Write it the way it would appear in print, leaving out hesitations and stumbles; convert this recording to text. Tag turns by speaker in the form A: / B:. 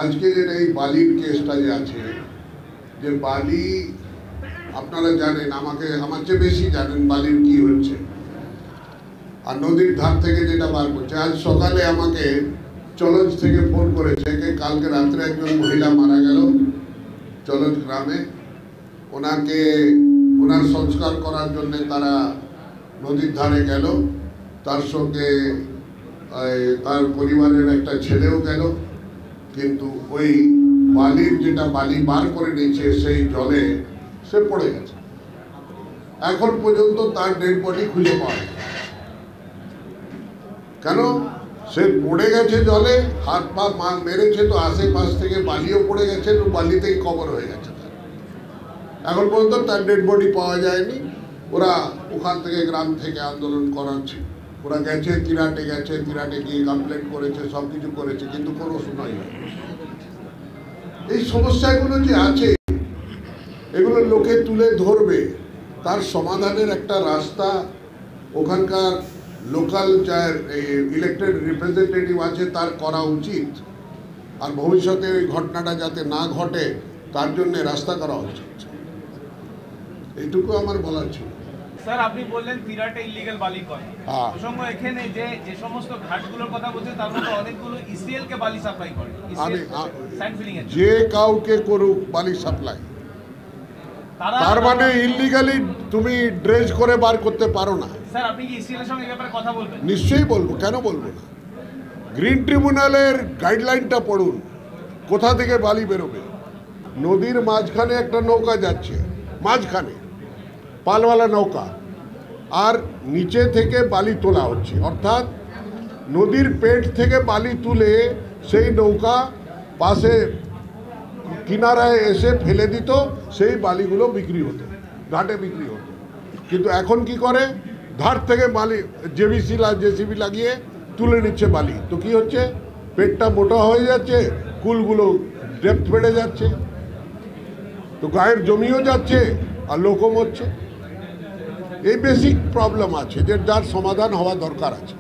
A: আজকে যে এই বালির কেসটা যে আছে, যে বালি আপনারা জানেন, আমার চেয়ে বেশি জানেন বালির কি হচ্ছে, আর নদীর ধার থেকে যেটা বার করছে। আজ সকালে আমাকে চলজ থেকে ফোন করেছে যে কালকে রাত্রে একজন মহিলা মারা গেল চলজ গ্রামে। ওনার সংস্কার করার জন্য তারা নদীর ধারে গেল, তার সঙ্গে তার পরিবারের একটা ছেলেও গেল, কিন্তু ওই বালির যেটা বালি বার করে নিয়েছে সেই জলে সে পড়ে গেছে। এখন পর্যন্ত তার ডেড বডি খুঁজে পাওয়া যায়। কেন? সে পড়ে গেছে জলে, হাত পা মেরেছে তো আশেপাশ থেকে বালিও পড়ে গেছে, তো বালিতেই কবর হয়ে গেছে। এখন পর্যন্ত তার ডেড বডি পাওয়া যায়নি। ওরা ওখান থেকে গ্রাম থেকে আন্দোলন করাচ্ছে, ওরা গেছে তিরাটে গিয়ে কমপ্লেন করেছে, সব কিছু করেছে, কিন্তু কোনো শুনাই হয়। এই সমস্যাগুলো যে আছে এগুলো লোকে তুলে ধরবে, তার সমাধানের একটা রাস্তা ওখানকার লোকাল যার ইলেক্টেড রিপ্রেজেন্টেটিভ আছে তার করা উচিত। আর ভবিষ্যতে ওই ঘটনাটা যাতে না ঘটে তার জন্য রাস্তা করা উচিত। এইটুকু আমার বলার ছিল।
B: স্যার, আপনি বললেন তিরাটে ইলিগাল বালি করে, প্রসঙ্গ এখানে যে সমস্ত ঘাটগুলোর কথা বলছেন তার মধ্যে অনেকগুলো ইসিএল কে বালি সাপ্লাই করে।
A: যে কাউকে করুক বালি সাপ্লাই, তার মানে ইলিগালি তুমি ড্রেজ করে বার করতে পারো না।
B: স্যার, আপনি কি ইসিএল এর সঙ্গে এই ব্যাপারে কথা বলবেন?
A: নিশ্চয়ই বলবো, কেন বলবো না। গ্রিন ট্রিবিউনালের গাইডলাইনটা পড়ুন, কোথা থেকে বালি বেরোবে। নদীর মাঝখানে একটা নৌকা যাচ্ছে, মাঝখানে পালওয়ালা নৌকা, আর নিচে থেকে বালি তোলা হচ্ছে, অর্থাৎ নদীর পেট থেকে বালি তুলে সেই নৌকা পাশে কিনারায় এসে ফেলে দিত, সেই বালিগুলো বিক্রি হতো, ঘাটে বিক্রি হতো। কিন্তু এখন কি করে, ধার থেকে বালি জেসিবি লাগিয়ে তুলে নিচ্ছে বালি। তো কি হচ্ছে, পেটটা মোটা হয়ে যাচ্ছে, কুলগুলো ডেপথ বেড়ে যাচ্ছে, তো গায়ের জমিও যাচ্ছে আর লোকও মরছে। এই বেসিক প্রবলেম আছে, যার সমাধান হওয়া দরকার আছে।